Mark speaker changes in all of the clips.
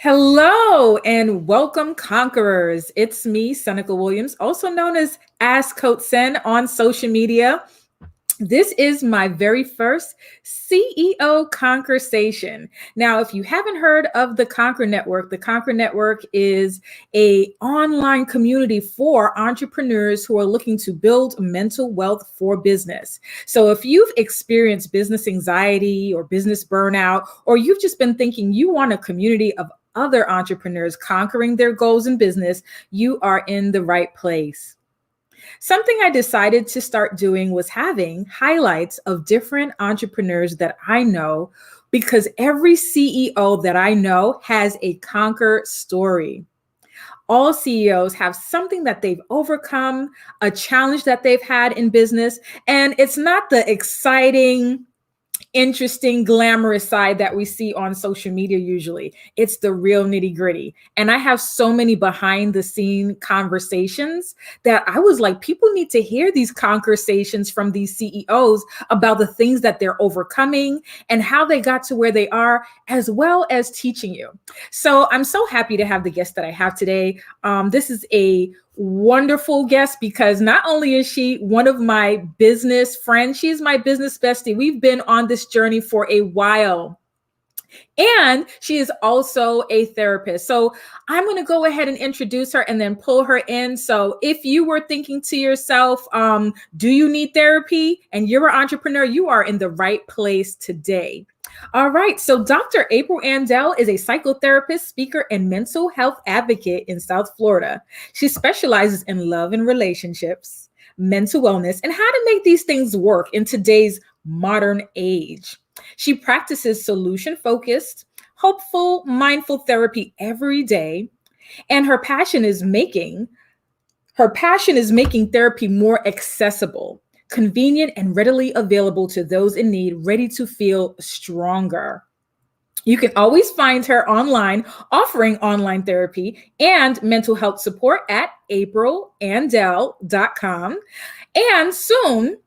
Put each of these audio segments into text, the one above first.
Speaker 1: Hello and welcome, Conquerors. It's me, Seneca Williams, also known as Ask Coach Sen on social media. This is my very first CEO Conquersation. Now, if you haven't heard of the the Conquer Network is a online community for entrepreneurs who are looking to build mental wealth for business. So if you've experienced business anxiety or business burnout, or you've just been thinking you want a community of other entrepreneurs conquering their goals in business, you are in the right place. Something I decided to start doing was having highlights of different entrepreneurs that I know, because every CEO that I know has a conquer story. All CEOs have something that they've overcome, a challenge that they've had in business, and it's not the exciting, interesting, glamorous side that we see on social media usually. It's the real nitty gritty. And I have so many behind the scene conversations that I was like, people need to hear these conversations from these CEOs about the things that they're overcoming and how they got to where they are, as well as teaching you. So I'm so happy to have the guest that I have today. This is a wonderful guest because not only is she one of my business friends, she's my business bestie. We've been on this journey for a while. And she is also a therapist. So I'm going to go ahead and introduce her and then pull her in. So if you were thinking to yourself, do you need therapy? And you're an entrepreneur, you are in the right place today. All right. So Dr. Aprile Andelle is a psychotherapist, speaker, and mental health advocate in South Florida. She specializes in love and relationships, mental wellness, and how to make these things work in today's modern age. She practices solution-focused, hopeful, mindful therapy every day, and her passion is making therapy more accessible, convenient, and readily available to those in need, ready to feel stronger. You can always find her online, offering online therapy and mental health support at aprileandelle.com. And soon,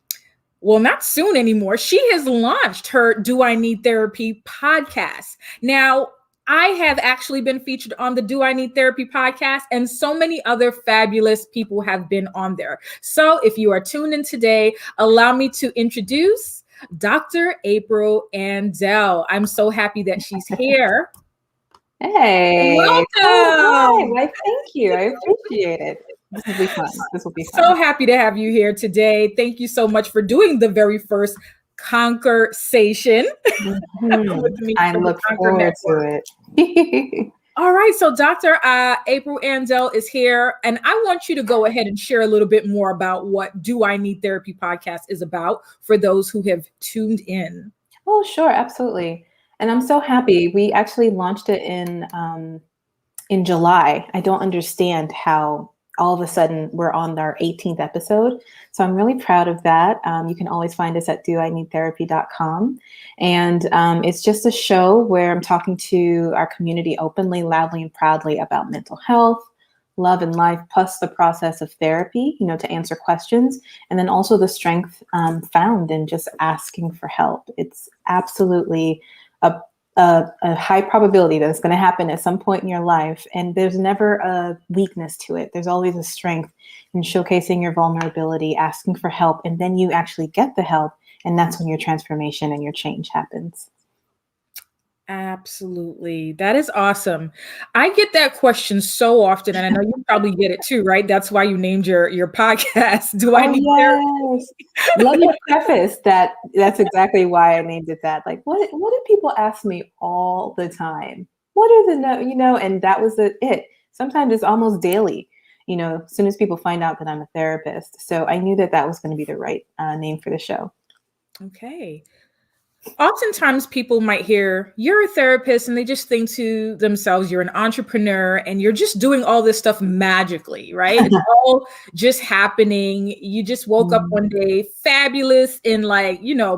Speaker 1: well, not soon anymore, she has launched her Do I Need Therapy podcast. Now, I have actually been featured on the Do I Need Therapy podcast, and so many other fabulous people have been on there. So if you are tuned in today, allow me to introduce Dr. Aprile Andelle. I'm so happy that she's here.
Speaker 2: Hey,
Speaker 1: welcome.
Speaker 2: Oh, hi. Why, thank you. I appreciate it. This will be fun. This will be fun.
Speaker 1: So happy to have you here today. Thank you so much for doing the very first Conquersation.
Speaker 2: I look forward to it.
Speaker 1: All right. So Dr. Aprile Andelle is here, and I want you to go ahead and share a little bit more about what Do I Need Therapy podcast is about for those who have tuned in.
Speaker 2: Oh, sure. Absolutely. And I'm so happy. We actually launched it in July. I don't understand how all of a sudden we're on our 18th episode. So I'm really proud of that. You can always find us at doineedtherapy.com. And it's just a show where I'm talking to our community openly, loudly, and proudly about mental health, love, and life, plus the process of therapy, to answer questions. And then also the strength found in just asking for help. It's absolutely a high probability that it's going to happen at some point in your life. And there's never a weakness to it. There's always a strength in showcasing your vulnerability, asking for help, and then you actually get the help. And that's when your transformation and your change happens.
Speaker 1: Absolutely. That is awesome. I get that question so often, and I know you probably get it too, right? That's why you named your podcast. Do I need therapy?
Speaker 2: Let me preface that that's exactly why I named it that. Like, what do people ask me all the time? What are the and that was it. Sometimes it's almost daily, as soon as people find out that I'm a therapist. So I knew that was going to be the right name for the show.
Speaker 1: Okay. Oftentimes people might hear you're a therapist and they just think to themselves, you're an entrepreneur and you're just doing all this stuff magically, right? It's all just happening. You just woke up one day fabulous and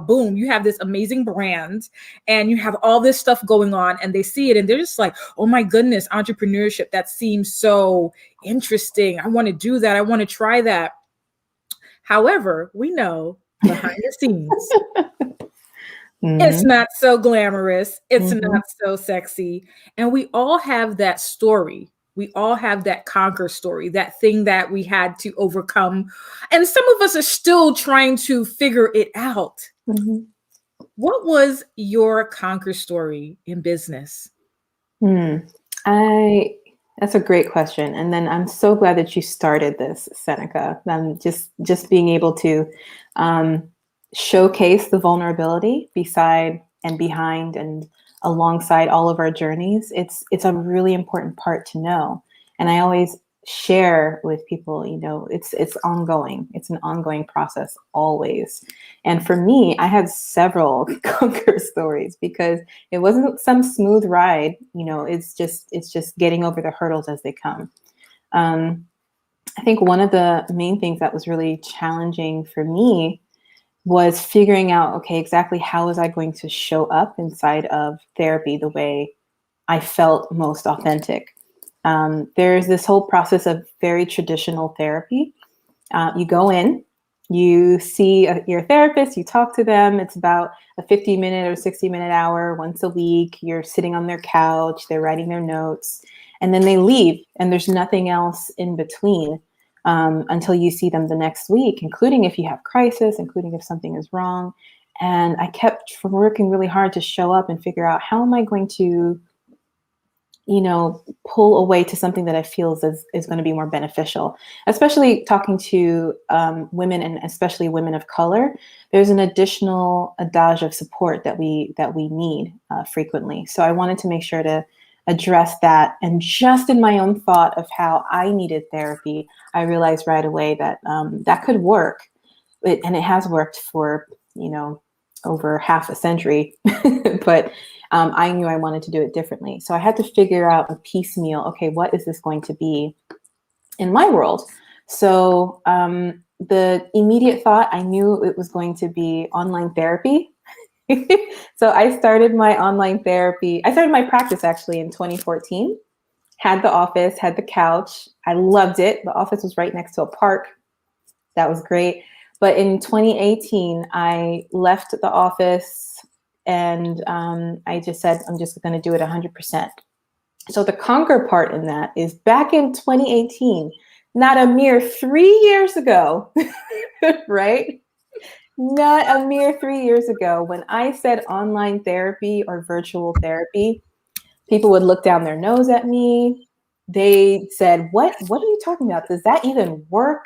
Speaker 1: boom, you have this amazing brand and you have all this stuff going on, and they see it and they're just like, oh my goodness, entrepreneurship, that seems so interesting. I want to do that. I want to try that. However, we know behind the scenes, It's
Speaker 2: Mm-hmm.
Speaker 1: not so glamorous. It's
Speaker 2: Mm-hmm.
Speaker 1: not so sexy. And we all have that story. We all have that conquer story, that thing that we had to overcome. And some of us are still trying to figure it out.
Speaker 2: Mm-hmm.
Speaker 1: What was your conquer story in business?
Speaker 2: Hmm. I That's a great question. And then I'm so glad that you started this, Seneca. Just being able to um, showcase the vulnerability beside and behind and alongside all of our journeys. It's a really important part to know. And I always share with people, it's ongoing. It's an ongoing process always. And for me, I had several conquer stories because it wasn't some smooth ride. It's just getting over the hurdles as they come. um, I think one of the main things that was really challenging for me was figuring out, okay, exactly how was I going to show up inside of therapy the way I felt most authentic. There's this whole process of very traditional therapy. You go in, you see your therapist, you talk to them. It's about a 50-minute or 60-minute hour once a week. You're sitting on their couch, they're writing their notes, and then they leave, and there's nothing else in between until you see them the next week, including if you have crisis, including if something is wrong. And I kept from working really hard to show up and figure out, how am I going to pull away to something that I feel is going to be more beneficial, especially talking to women, and especially women of color. There's an additional adage of support that we need frequently. So I wanted to make sure to address that. And just in my own thought of how I needed therapy, I realized right away that that could work. And it has worked for, over half a century. But I knew I wanted to do it differently. So I had to figure out a piecemeal, okay, what is this going to be in my world? So the immediate thought, I knew it was going to be online therapy. So I started my online therapy. I started my practice actually in 2014. Had the office, had the couch. I loved it. The office was right next to a park. That was great. But in 2018, I left the office, and I just said, I'm just going to do it 100%. So the conquer part in that is back in 2018, not a mere 3 years ago, right? Not a mere 3 years ago, when I said online therapy or virtual therapy, people would look down their nose at me. They said, what are you talking about? Does that even work?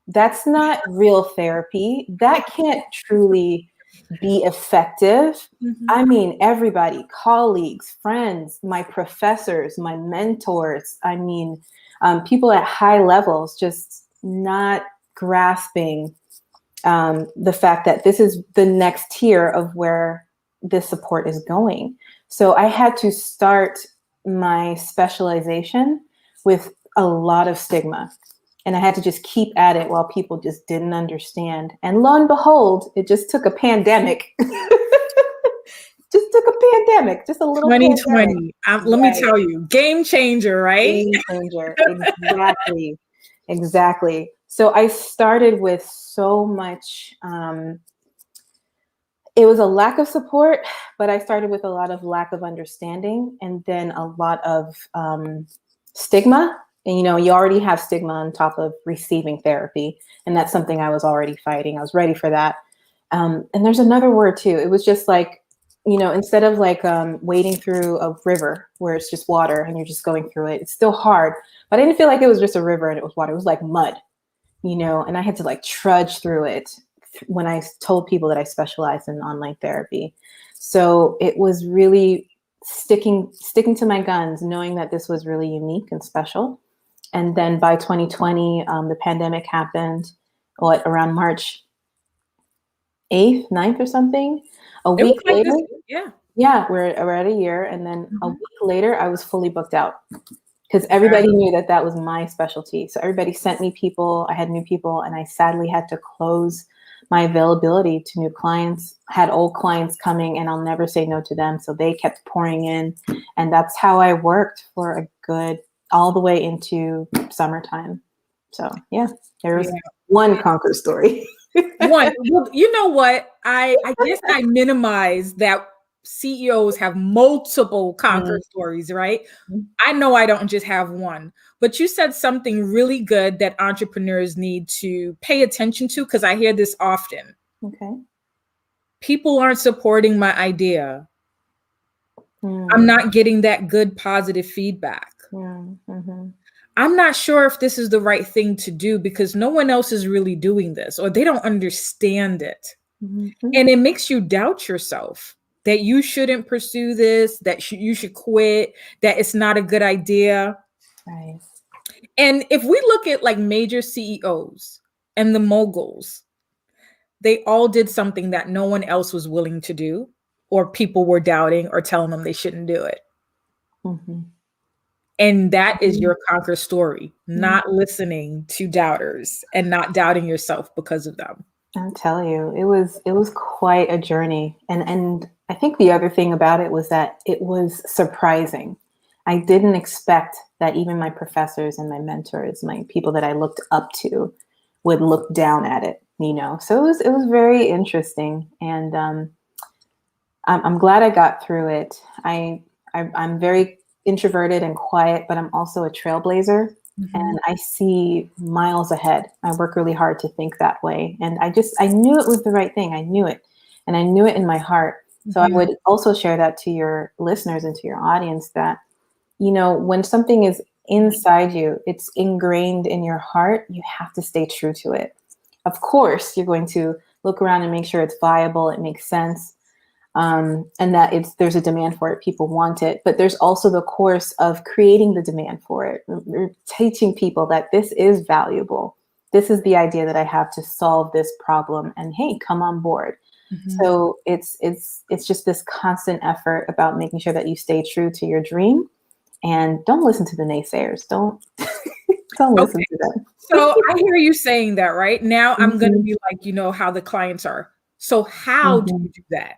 Speaker 2: That's not real therapy. That can't truly be effective.
Speaker 1: Mhm.
Speaker 2: I mean, everybody, colleagues, friends, my professors, my mentors, people at high levels, just not grasping the fact that this is the next tier of where this support is going. So I had to start my specialization with a lot of stigma. And I had to just keep at it while people just didn't understand. And lo and behold, it just took a pandemic. Just a little pandemic.
Speaker 1: 2020. Let me
Speaker 2: Right.
Speaker 1: tell you, game changer, right?
Speaker 2: Game changer. Exactly. Exactly. So I started with so much. It was a lack of support, but I started with a lot of lack of understanding, and then a lot of stigma. And you already have stigma on top of receiving therapy, and that's something I was already fighting. I was ready for that. And there's another word too. It was just like, instead of like wading through a river where it's just water and you're just going through it, it's still hard. But I didn't feel like it was just a river and it was water. It was like mud, and I had to like trudge through it when I told people that I specialized in online therapy. So it was really sticking to my guns, knowing that this was really unique and special. And then by 2020, the pandemic happened, around March 8th, 9th or something. A
Speaker 1: It was
Speaker 2: week
Speaker 1: like
Speaker 2: later,
Speaker 1: this. Yeah.
Speaker 2: yeah, we're at a year. And then a
Speaker 1: Mhm.
Speaker 2: week later, I was fully booked out, because
Speaker 1: Wow.
Speaker 2: everybody knew that that was my specialty. So everybody sent me people. I had new people, and I sadly had to close my availability to new clients. I had old clients coming, and I'll never say no to them. So they kept pouring in, and that's how I worked for a good, all the way into summertime. So yeah, there was
Speaker 1: Yeah.
Speaker 2: one conquer story.
Speaker 1: One, well, you know what? I guess I minimize that CEOs have multiple conquer stories, right? I know I don't just have one, but you said something really good that entrepreneurs need to pay attention to because I hear this often.
Speaker 2: Okay.
Speaker 1: People aren't supporting my idea. I'm
Speaker 2: Mm.
Speaker 1: not getting that good positive feedback.
Speaker 2: Mm-hmm.
Speaker 1: I'm not sure if this is the right thing to do because no one else is really doing this or they don't understand it.
Speaker 2: Mm-hmm.
Speaker 1: And it makes you doubt yourself that you shouldn't pursue this, that you should quit, that it's not a good idea.
Speaker 2: Right.
Speaker 1: And if we look at like major CEOs and the moguls, they all did something that no one else was willing to do, or people were doubting or telling them they shouldn't do it.
Speaker 2: Mm-hmm.
Speaker 1: And that is
Speaker 2: Mm-hmm.
Speaker 1: your conquer story, not listening to doubters and not doubting yourself because of them.
Speaker 2: I'll tell you, it was quite a journey. And I think the other thing about it was that it was surprising. I didn't expect that even my professors and my mentors, my people that I looked up to, would look down at it, you know. So it was very interesting. And I'm glad I got through it. I'm very introverted and quiet, but I'm also a trailblazer.
Speaker 1: Mhm.
Speaker 2: And I see miles ahead. I work really hard to think that way. And I knew it was the right thing. I knew it. And I knew it in my heart. So I
Speaker 1: Mhm.
Speaker 2: would also share that to your listeners and to your audience that, you know, when something is inside you, it's ingrained in your heart, you have to stay true to it. Of course, you're going to look around and make sure it's viable, it makes sense, and that there's a demand for it, people want it, but there's also the course of creating the demand for it, teaching people that this is valuable, this is the idea that I have to solve this problem, and hey, come on board.
Speaker 1: Mhm.
Speaker 2: So it's just this constant effort about making sure that you stay true to your dream, and don't listen to the naysayers. Don't don't listen
Speaker 1: Okay.
Speaker 2: to them.
Speaker 1: So I hear you saying that right now. I'm going to
Speaker 2: Mhm,
Speaker 1: be like, you know, how the clients are. So how do
Speaker 2: mhm,
Speaker 1: you do that?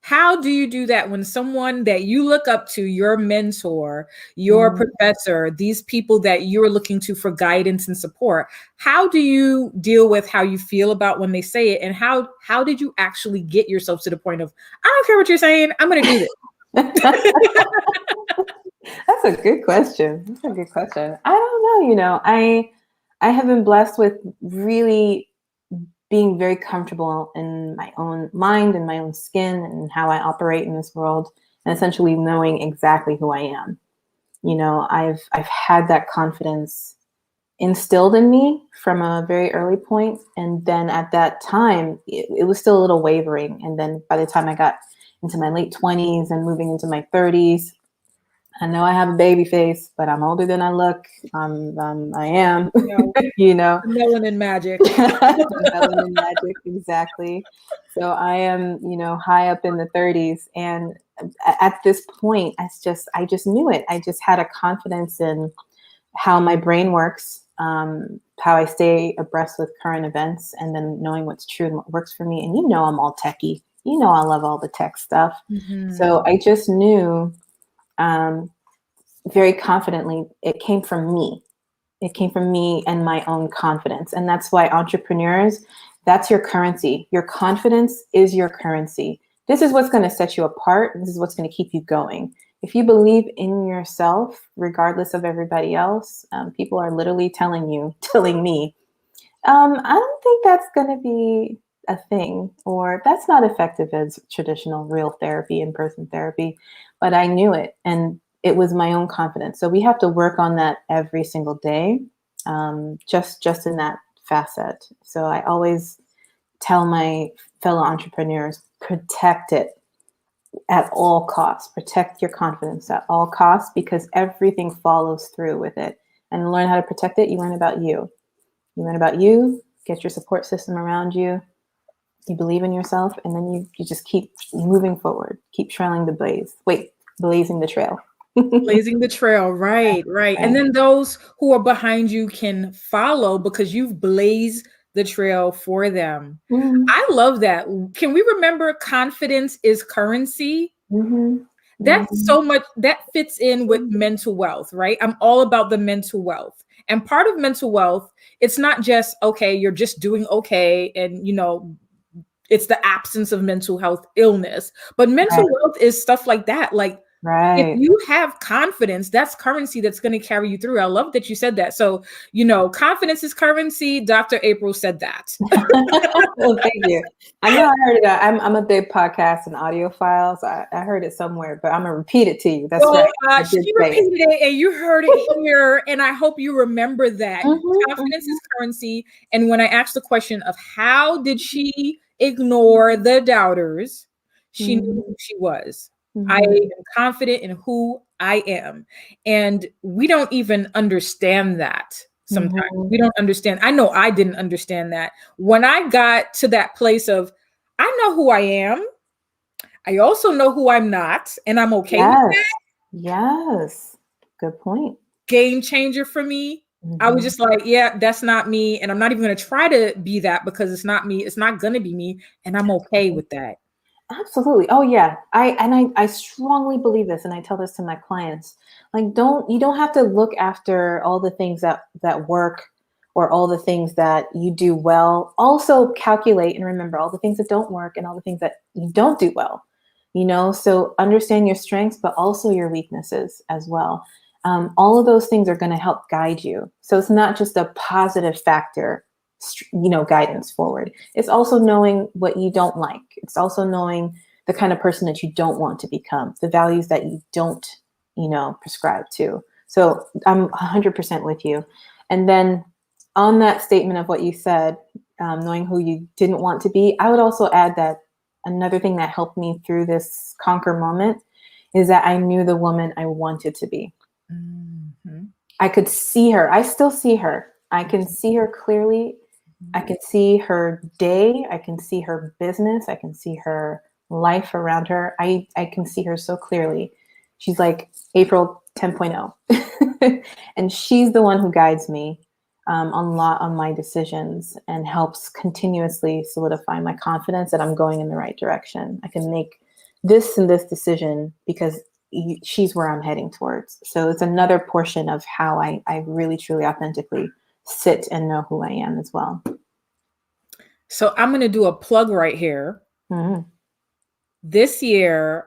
Speaker 1: How do you do that when someone that you look up to, your mentor, your
Speaker 2: mhm.
Speaker 1: professor, these people that you're looking to for guidance and support, how do you deal with how you feel about when they say it? And how did you actually get yourself to the point of, I don't care what you're saying, I'm going to do this?
Speaker 2: That's a good question. That's a good question. I don't know. You know, I have been blessed with really being very comfortable in my own mind and my own skin and how I operate in this world, and essentially knowing exactly who I am. You know, I've had that confidence instilled in me from a very early point, and then at that time, it was still a little wavering. And then by the time I got into my late 20s and moving into my 30s, I know I have a baby face, but I'm older than I look. I am,
Speaker 1: No,
Speaker 2: you know.
Speaker 1: melanin magic.
Speaker 2: The melanin magic, exactly. So I am, you know, high up in the 30s, and at this point, I just knew it. I just had a confidence in how my brain works, how I stay abreast with current events, and then knowing what's true and what works for me. And you know, I'm all techie. You know, I love all the tech stuff. So
Speaker 1: Mhm.
Speaker 2: I just knew. Um, Very confidently, it came from me. It came from me and my own confidence. And that's why entrepreneurs, that's your currency. Your confidence is your currency. This is what's going to set you apart. This is what's going to keep you going. If you believe in yourself, regardless of everybody else, people are literally telling me, I don't think that's going to be a thing, or that's not effective as traditional real therapy, in person therapy. But I knew it, and it was my own confidence. So we have to work on that every single day, just in that facet. So I always tell my fellow entrepreneurs, protect it at all costs. Protect your confidence at all costs, because everything follows through with it. And to learn how to protect it, you learn about you. You learn about you, get your support system around you, you believe in yourself, and then you just keep moving forward, keep trailing the blaze. Wait, blazing the trail.
Speaker 1: Blazing the trail, right, right. And
Speaker 2: Right.
Speaker 1: then those who are behind you can follow because you've blazed the trail for them.
Speaker 2: Mm-hmm.
Speaker 1: I love that. Can we remember confidence is currency?
Speaker 2: Mm-hmm.
Speaker 1: That's so much that fits in with mental wealth, right? I'm all about the mental wealth. And part of mental wealth, it's not just, okay, you're just doing okay. And, it's the absence of mental health illness, but mental wealth is stuff like that. Like, if you have confidence, that's currency that's going to carry you through. I love that you said that. So, confidence is currency. Dr. April said that.
Speaker 2: Well, thank you. I know I heard it. I'm a big podcast and audio file, so I heard it somewhere, but I'm going to repeat it to you. That's right.
Speaker 1: She repeated it and you heard it here. And I hope you remember that. Confidence is currency. And when I asked the question of how did she ignore the doubters, she knew who she was. I am confident in who I am. And we don't even understand that sometimes. We don't understand. I know I didn't understand that. When I got to that place of, I know who I am. I also know who I'm not. And I'm okay with that.
Speaker 2: Yes. Good point.
Speaker 1: Game changer for me. I was just like, yeah, that's not me. And I'm not even going to try to be that because it's not me. It's not going to be me. And I'm okay with that.
Speaker 2: Absolutely. Oh yeah. I strongly believe this, and I tell this to my clients. Like, you don't have to look after all the things that work or all the things that you do well. Also calculate and remember all the things that don't work and all the things that you don't do well. So understand your strengths, but also your weaknesses as well. All of those things are going to help guide you. So it's not just a positive factor, guidance forward. It's also knowing what you don't like. It's also knowing the kind of person that you don't want to become, the values that you don't, prescribe to. So I'm 100% with you. And then on that statement of what you said, knowing who you didn't want to be, I would also add that another thing that helped me through this conquer moment is that I knew the woman I wanted to be. I could see her. I still see her. I can see her clearly. I can see her day. I can see her business. I can see her life around her. I can see her so clearly. She's like April 10.0. And she's the one who guides me on my decisions and helps continuously solidify my confidence that I'm going in the right direction. I can make this and this decision because she's where I'm heading towards. So it's another portion of how I really, truly, authentically sit and know who I am as well.
Speaker 1: So I'm going to do a plug right here. This year,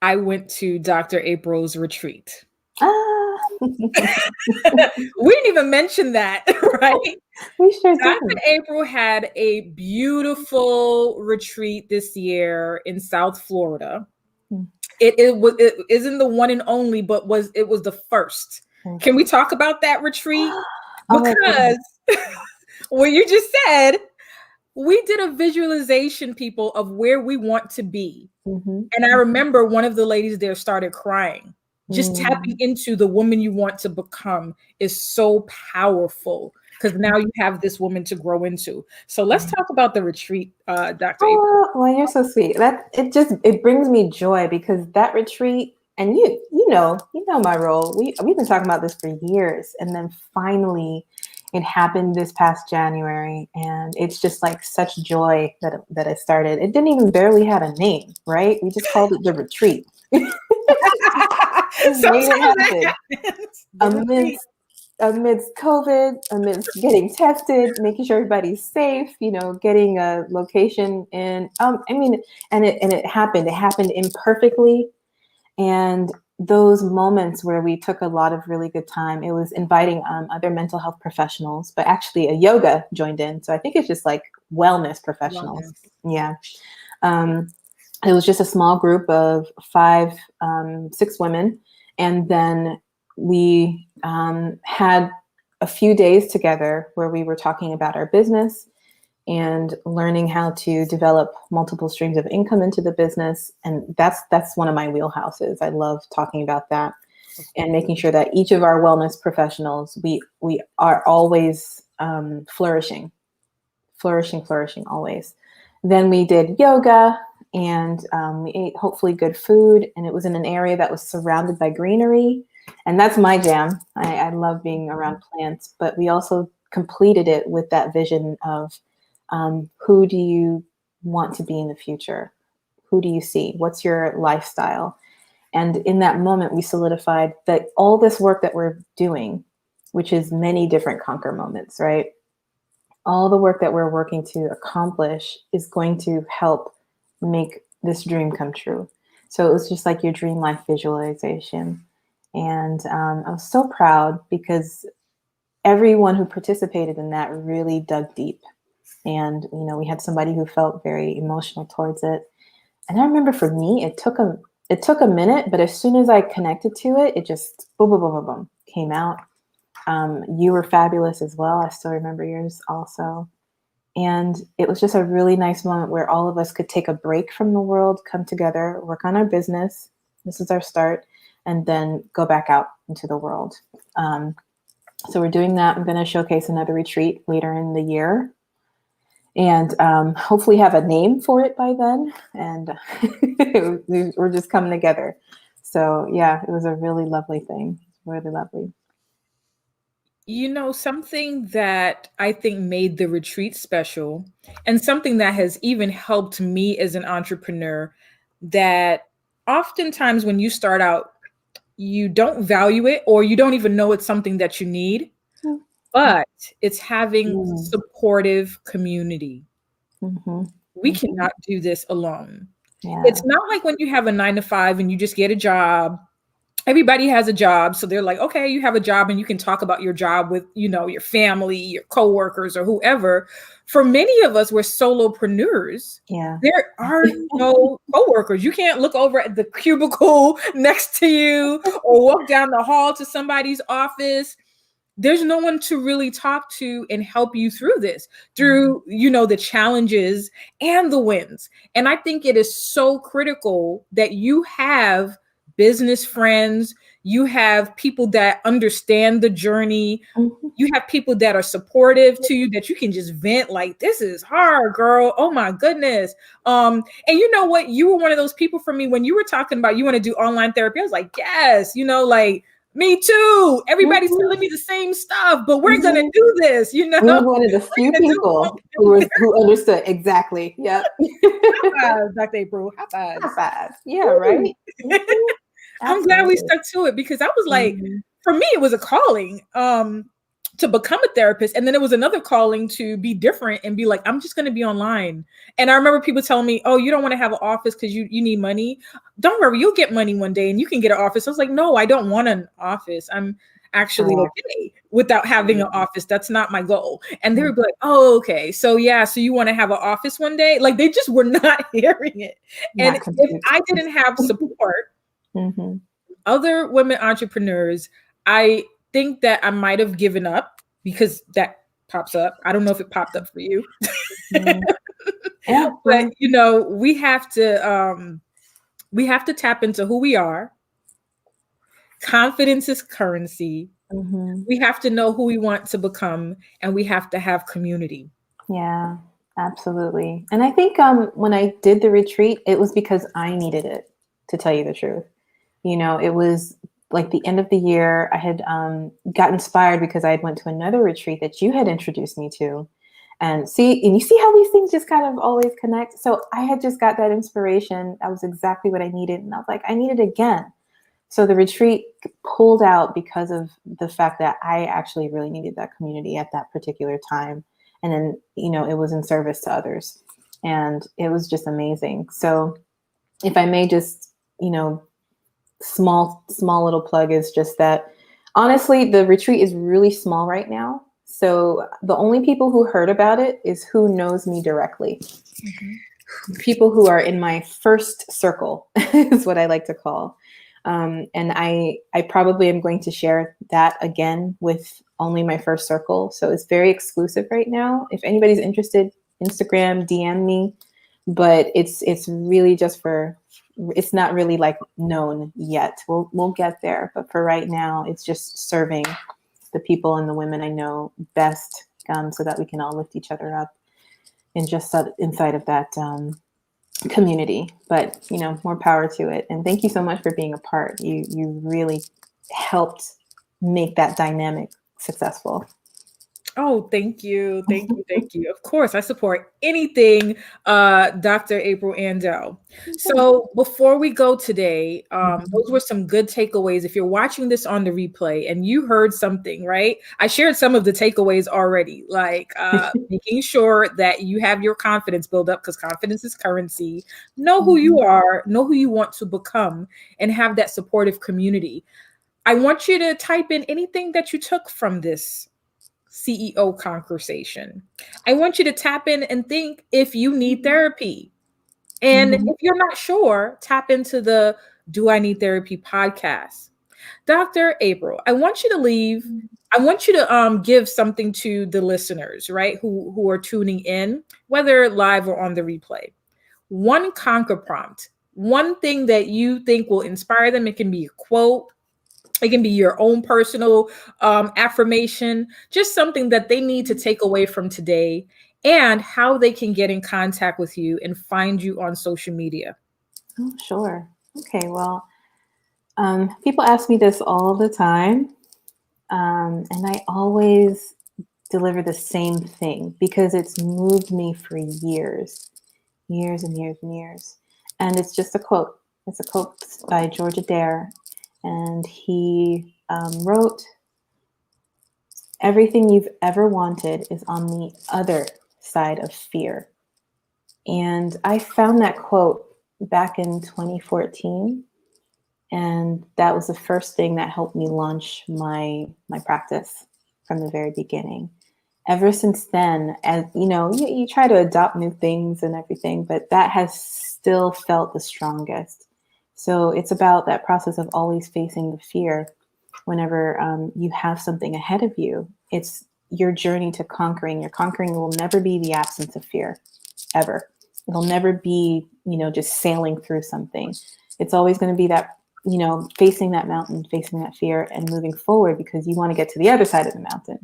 Speaker 1: I went to Dr. April's retreat. We didn't even mention that, right?
Speaker 2: We sure did.
Speaker 1: Dr. April had a beautiful retreat this year in South Florida. It isn't the one and only, but it was the first. Can we talk about that retreat? Because what you just said, we did a visualization, people, of where we want to be. And I remember one of the ladies there started crying. Just tapping into the woman you want to become is so powerful because now you have this woman to grow into. So let's talk about the retreat, Dr. April.
Speaker 2: Well, you're so sweet. It brings me joy because that retreat, and you know my role. We've been talking about this for years, and then finally it happened this past January, and it's just like such joy that I started. It didn't even barely have a name, right? We just called it the retreat. Amidst COVID, amidst getting tested, making sure everybody's safe, getting a location in. And it happened. It happened imperfectly, and those moments where we took a lot of really good time. It was inviting other mental health professionals, but actually a yoga joined in. So I think it's just like wellness professionals. Yeah. It was just a small group of 6 women. And then we had a few days together where we were talking about our business and learning how to develop multiple streams of income into the business. And that's one of my wheelhouses. I love talking about that and making sure that each of our wellness professionals, we are always flourishing always. Then we did yoga. And we ate hopefully good food, and it was in an area that was surrounded by greenery. And that's my jam. I love being around plants, but we also completed it with that vision of who do you want to be in the future? Who do you see? What's your lifestyle? And in that moment, we solidified that all this work that we're doing, which is many different conquer moments, right? All the work that we're working to accomplish is going to help make this dream come true. So it was just like your dream life visualization. And I was so proud because everyone who participated in that really dug deep. And, we had somebody who felt very emotional towards it. And I remember for me, it took a minute, but as soon as I connected to it, it just boom, boom, boom, boom, boom, came out. You were fabulous as well. I still remember yours also. And it was just a really nice moment where all of us could take a break from the world, come together, work on our business. This is our start, and then go back out into the world. So we're doing that. I'm going to showcase another retreat later in the year, and hopefully have a name for it by then. And we're just coming together. So yeah, it was a really lovely thing. Really lovely.
Speaker 1: Something that I think made the retreat special, and something that has even helped me as an entrepreneur, that oftentimes when you start out, you don't value it, or you don't even know it's something that you need, but it's having supportive community.
Speaker 2: Mm-hmm.
Speaker 1: We cannot do this alone.
Speaker 2: Yeah.
Speaker 1: It's not like when you have a 9 to 5 and you just get a job. Everybody has a job. So they're like, okay, you have a job and you can talk about your job with, your family, your coworkers, or whoever. For many of us, we're solopreneurs.
Speaker 2: Yeah.
Speaker 1: There are no coworkers. You can't look over at the cubicle next to you or walk down the hall to somebody's office. There's no one to really talk to and help you through this, through, the challenges and the wins. And I think it is so critical that you have business friends, you have people that understand the journey, you have people that are supportive to you, that you can just vent like, this is hard, girl. Oh my goodness. And you know what? You were one of those people for me when you were talking about you want to do online therapy. I was like, yes, me too. Everybody's telling me the same stuff, but we're going to do this,
Speaker 2: We were one of the few people who understood. Exactly. Yep.
Speaker 1: Dr. April. High
Speaker 2: five. Yeah, right?
Speaker 1: I'm glad we stuck to it, because I was like, for me, it was a calling to become a therapist. And then it was another calling to be different and be like, I'm just going to be online. And I remember people telling me, oh, you don't want to have an office because you need money. Don't worry, you'll get money one day and you can get an office. I was like, no, I don't want an office. I'm actually okay without having an office. That's not my goal. And they were like, oh, okay. So yeah, so you want to have an office one day? Like, they just were not hearing it. And if I didn't have support, other women entrepreneurs, I think that I might have given up, because that pops up. I don't know if it popped up for you.
Speaker 2: Yeah.
Speaker 1: But we have to tap into who we are. Confidence is currency. We have to know who we want to become, and we have to have community.
Speaker 2: Yeah, absolutely. And I think when I did the retreat, it was because I needed it, to tell you the truth. It was like the end of the year. I had got inspired because I had went to another retreat that you had introduced me to. And you see how these things just kind of always connect. So I had just got that inspiration. That was exactly what I needed. And I was like, I need it again. So the retreat pulled out because of the fact that I actually really needed that community at that particular time. And then, it was in service to others. And it was just amazing. So if I may just, small little plug is just that, honestly, the retreat is really small right now. So the only people who heard about it is who knows me directly. People who are in my first circle is what I like to call. And I probably am going to share that again with only my first circle. So it's very exclusive right now. If anybody's interested, Instagram, DM me. But it's really just it's not really like known yet. We'll get there. But for right now, it's just serving the people and the women I know best, so that we can all lift each other up and just inside of that community. But more power to it. And thank you so much for being a part. You really helped make that dynamic successful.
Speaker 1: Oh, thank you. Thank you. Thank you. Of course, I support anything Dr. April Andelle. So before we go today, those were some good takeaways. If you're watching this on the replay and you heard something, right? I shared some of the takeaways already, like making sure that you have your confidence build up because confidence is currency. Know who you are, know who you want to become, and have that supportive community. I want you to type in anything that you took from this CEO Conquersation. I want you to tap in and think if you need therapy. And if you're not sure, tap into the Do I Need Therapy podcast. Dr. April, I want you to leave. I want you to give something to the listeners, right, who are tuning in, whether live or on the replay. One conquer prompt, one thing that you think will inspire them. It can be a quote, it can be your own personal affirmation, just something that they need to take away from today and how they can get in contact with you and find you on social media.
Speaker 2: Oh, sure. Okay, well, people ask me this all the time, and I always deliver the same thing because it's moved me for years, years and years and years. And it's just a quote. It's a quote by George Adair, and he wrote, "Everything you've ever wanted is on the other side of fear." And I found that quote back in 2014. And that was the first thing that helped me launch my practice from the very beginning. Ever since then, as you know, you try to adopt new things and everything, but that has still felt the strongest. So it's about that process of always facing the fear whenever you have something ahead of you. It's your journey to conquering. Your conquering will never be the absence of fear, ever. It'll never be, just sailing through something. It's always going to be that, facing that mountain, facing that fear and moving forward because you want to get to the other side of the mountain,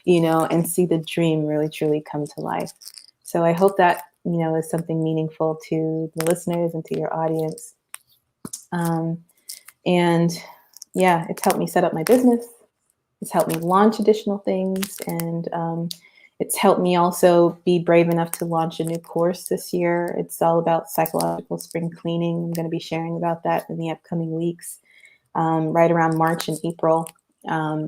Speaker 2: and see the dream really, truly come to life. So I hope that, is something meaningful to the listeners and to your audience. And yeah, it's helped me set up my business. It's helped me launch additional things. And it's helped me also be brave enough to launch a new course this year. It's all about psychological spring cleaning. I'm going to be sharing about that in the upcoming weeks. Right around March and April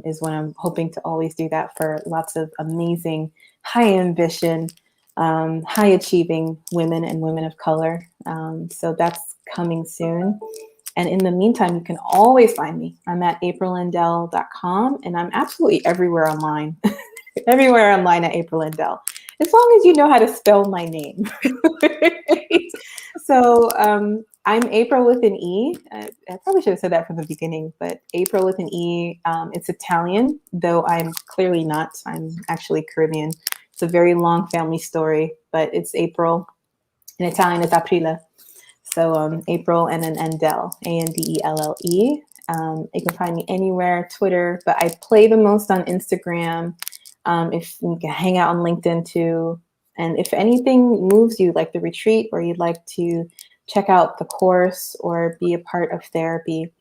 Speaker 2: is when I'm hoping to always do that for lots of amazing, high ambition, high achieving women and women of color. So that's coming soon. And in the meantime, you can always find me. I'm at aprileandelle.com, and I'm absolutely everywhere online. Everywhere online at Aprile Andelle, as long as you know how to spell my name. So I'm April with an E. I probably should have said that from the beginning, but April with an E. It's Italian, though I'm clearly not. I'm actually Caribbean. It's a very long family story, but it's April. In Italian, it's Aprile. So April and then Andelle, Andelle. You can find me anywhere, Twitter, but I play the most on Instagram. If you can hang out on LinkedIn too. And if anything moves you, like the retreat, or you'd like to check out the course or be a part of therapy,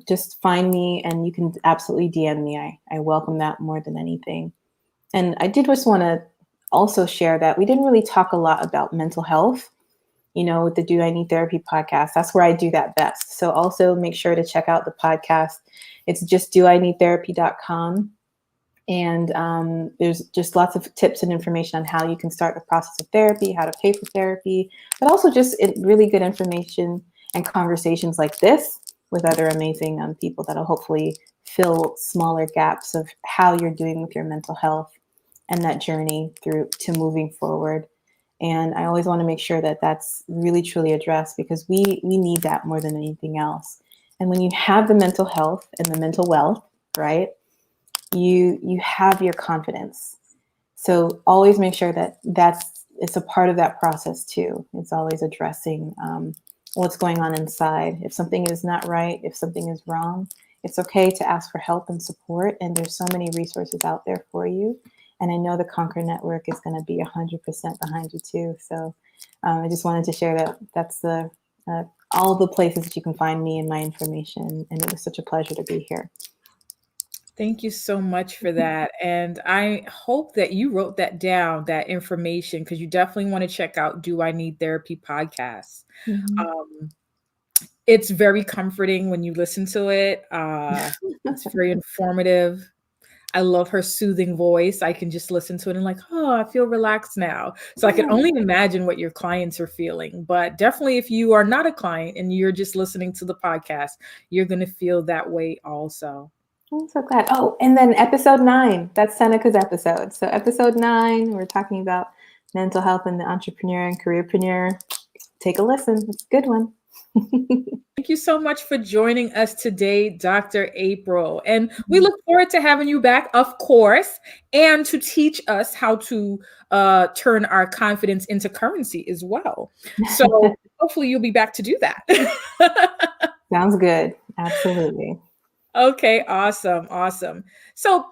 Speaker 2: just find me and you can absolutely DM me. I welcome that more than anything. And I did just want to also share that we didn't really talk a lot about mental health, with the Do I Need Therapy podcast. That's where I do that best. So also make sure to check out the podcast. It's just doineedtherapy.com. And there's just lots of tips and information on how you can start the process of therapy, how to pay for therapy, but also just really good information and conversations like this with other amazing people that'll hopefully fill smaller gaps of how you're doing with your mental health and that journey through to moving forward. And I always want to make sure that that's really, truly addressed because we need that more than anything else. And when you have the mental health and the mental wealth, right, you have your confidence. So always make sure that it's a part of that process too. It's always addressing what's going on inside. If something is not right, if something is wrong, it's okay to ask for help and support. And there's so many resources out there for you. And I know the Conquer Network is going to be 100% behind you too. So I just wanted to share that that's all the places that you can find me and my information. And it was such a pleasure to be here.
Speaker 1: Thank you so much for that. And I hope that you wrote that down, that information, because you definitely want to check out Do I Need Therapy podcasts.
Speaker 2: Mhm.
Speaker 1: Um, it's very comforting when you listen to it. It's very informative. I love her soothing voice. I can just listen to it and like, oh, I feel relaxed now. So I can only imagine what your clients are feeling. But definitely if you are not a client and you're just listening to the podcast, you're going to feel that way also.
Speaker 2: I'm so glad. Oh, and then episode 9, that's Seneca's episode. So episode 9, we're talking about mental health and the entrepreneur and careerpreneur. Take a listen. It's a good one.
Speaker 1: Thank you so much for joining us today, Dr. April. And we look forward to having you back, of course, and to teach us how to turn our confidence into currency as well. So hopefully you'll be back to do that.
Speaker 2: Sounds good. Absolutely.
Speaker 1: Okay, awesome, awesome. So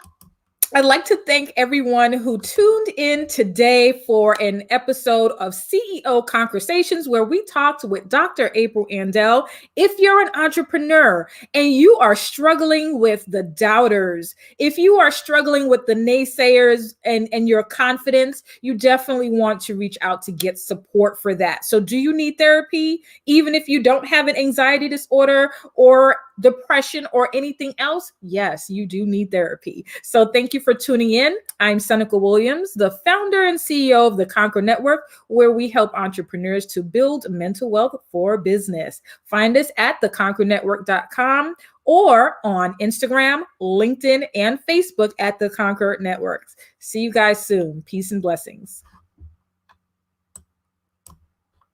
Speaker 1: I'd like to thank everyone who tuned in today for an episode of CEO Conquersations, where we talked with Dr. Aprile Andelle. If you're an entrepreneur and you are struggling with the doubters, if you are struggling with the naysayers and your confidence, you definitely want to reach out to get support for that. So do you need therapy? Even if you don't have an anxiety disorder or depression or anything else, yes, you do need therapy. So thank you for tuning in. I'm Seneca Williams, the founder and CEO of the Conquer Network, where we help entrepreneurs to build mental wealth for business. Find us at theconquernetwork.com or on Instagram, LinkedIn, and Facebook at the Conquer Networks. See you guys soon. Peace and blessings.